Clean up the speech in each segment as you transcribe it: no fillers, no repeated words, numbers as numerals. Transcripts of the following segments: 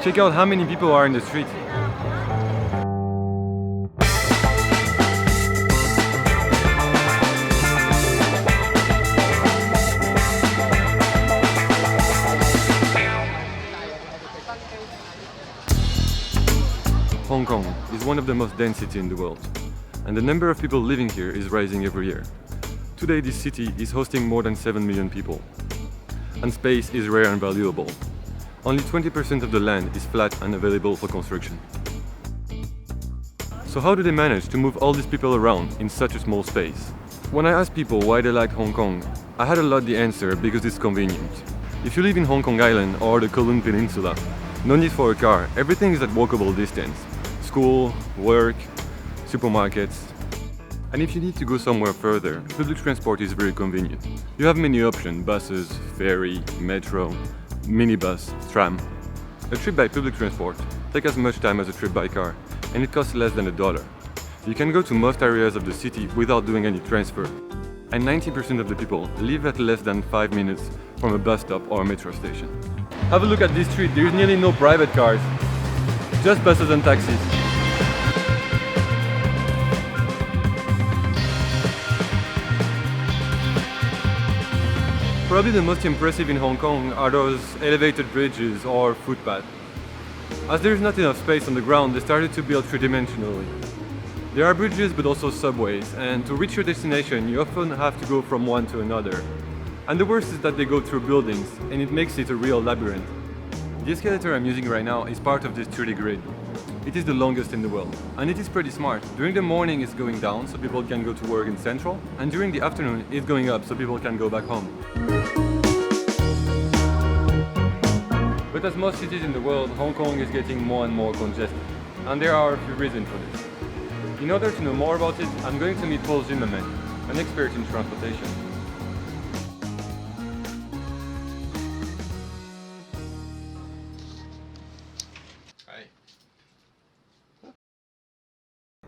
Check out how many people are in the street. Hong Kong is one of the most dense cities in the world, and the number of people living here is rising every year. Today this city is hosting more than 7 million people, and space is rare and valuable. Only 20% of the land is flat and available for construction. So how do they manage to move all these people around in such a small space? When I asked people why they liked Hong Kong, I had a lot the answer because it's convenient. If you live in Hong Kong Island or the Kowloon Peninsula, no need for a car, everything is at walkable distance. School, work, supermarkets. And if you need to go somewhere further, public transport is very convenient. You have many options: buses, ferry, metro, minibus, tram. A trip by public transport takes as much time as a trip by car, and it costs less than $1. You can go to most areas of the city without doing any transfer. And 90% of the people live at less than 5 minutes from a bus stop or a metro station. Have a look at this street, there is nearly no private cars, just buses and taxis. Probably the most impressive in Hong Kong are those elevated bridges or footpaths. As there is not enough space on the ground, they started to build three-dimensionally. There are bridges but also subways, and to reach your destination you often have to go from one to another. And the worst is that they go through buildings, and it makes it a real labyrinth. The escalator I'm using right now is part of this 3D grid. It is the longest in the world, and it is pretty smart. During the morning it's going down so people can go to work in Central, and during the afternoon it's going up so people can go back home. But as most cities in the world, Hong Kong is getting more and more congested, and there are a few reasons for this. In order to know more about it, I'm going to meet Paul Zimmerman, an expert in transportation.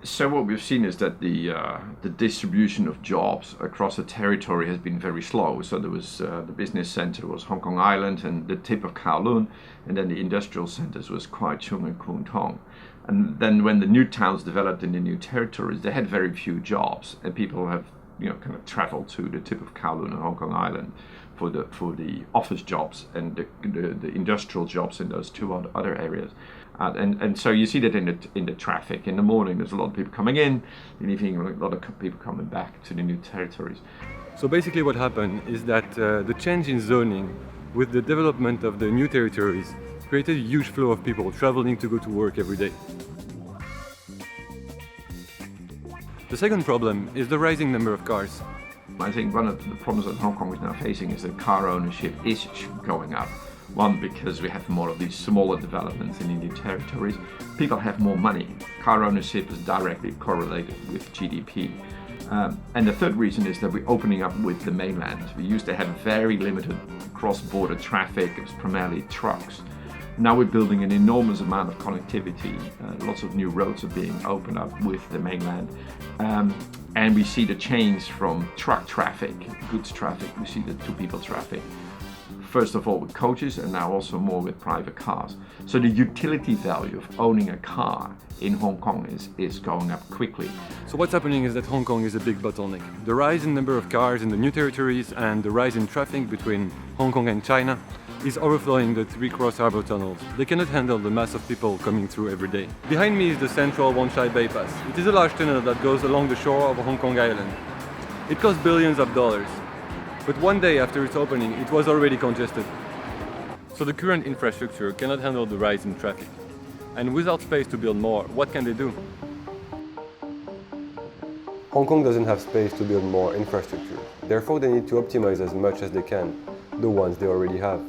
So what we've seen is that the distribution of jobs across the territory has been very slow. So there was the business center was Hong Kong Island and the tip of Kowloon, and then the industrial centers was Kwai Chung and Kwun Tong. And then when the new towns developed in the new territories, they had very few jobs, and people have kind of traveled to the tip of Kowloon and Hong Kong Island for the office jobs and the industrial jobs in those two other areas. And so you see that in the traffic. In the morning there's a lot of people coming in evening a lot of people coming back to the new territories. So basically what happened is that the change in zoning with the development of the new territories created a huge flow of people traveling to go to work every day. The second problem is the rising number of cars. I think one of the problems that Hong Kong is now facing is that car ownership is going up. One, because we have more of these smaller developments in the new territories. People have more money. Car ownership is directly correlated with GDP. And the third reason is that we're opening up with the mainland. We used to have very limited cross-border traffic. It was primarily trucks. Now we're building an enormous amount of connectivity. Lots of new roads are being opened up with the mainland. And we see the change from truck traffic, goods traffic, we see the two-people traffic. First of all with coaches, and now also more with private cars. So the utility value of owning a car in Hong Kong is going up quickly. So what's happening is that Hong Kong is a big bottleneck. The rise in number of cars in the new territories and the rise in traffic between Hong Kong and China is overflowing the 3 cross harbour tunnels. They cannot handle the mass of people coming through every day. Behind me is the Central Wan Chai Bypass. It is a large tunnel that goes along the shore of Hong Kong Island. It costs billions of dollars. But one day after its opening, it was already congested. So the current infrastructure cannot handle the rise in traffic. And without space to build more, what can they do? Hong Kong doesn't have space to build more infrastructure. Therefore, they need to optimize as much as they can, the ones they already have.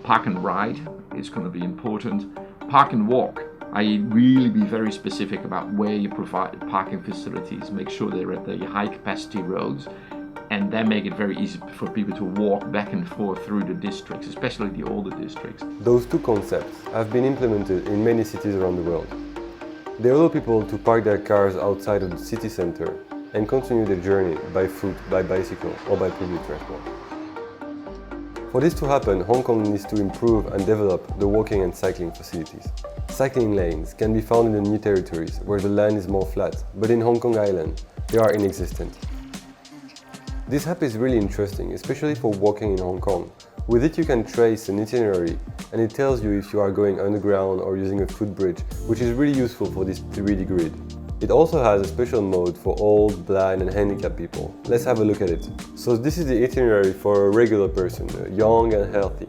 Park and ride is going to be important. Park and walk. I really be very specific about where you provide parking facilities. Make sure they're at the high capacity roads, and then make it very easy for people to walk back and forth through the districts, especially the older districts. Those two concepts have been implemented in many cities around the world. They allow people to park their cars outside of the city center and continue their journey by foot, by bicycle, or by public transport. For this to happen, Hong Kong needs to improve and develop the walking and cycling facilities. Cycling lanes can be found in the new territories where the land is more flat, but in Hong Kong Island, they are inexistent. This app is really interesting, especially for walking in Hong Kong. With it you can trace an itinerary and it tells you if you are going underground or using a footbridge, which is really useful for this 3D grid. It also has a special mode for old, blind and handicapped people. Let's have a look at it. So this is the itinerary for a regular person, young and healthy.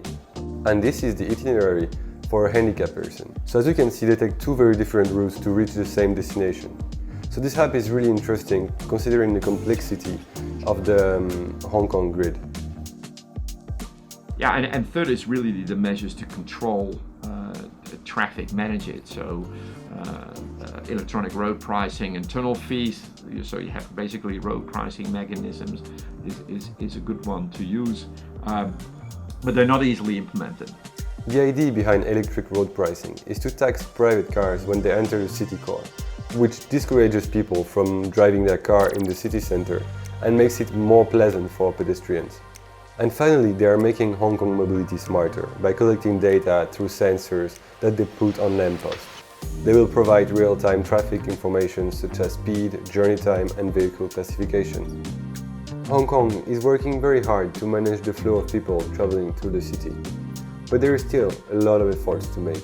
And this is the itinerary for a handicapped person. So as you can see, they take two very different routes to reach the same destination. So this app is really interesting considering the complexity of the Hong Kong grid. Yeah, and third is really the measures to control traffic, manage it. So electronic road pricing and tunnel fees. So you have basically road pricing mechanisms is a good one to use, but they're not easily implemented. The idea behind electric road pricing is to tax private cars when they enter the city core, which discourages people from driving their car in the city center and makes it more pleasant for pedestrians. And finally, they are making Hong Kong mobility smarter by collecting data through sensors that they put on lampposts. They will provide real-time traffic information such as speed, journey time and vehicle classification. Hong Kong is working very hard to manage the flow of people traveling through the city, but there is still a lot of efforts to make.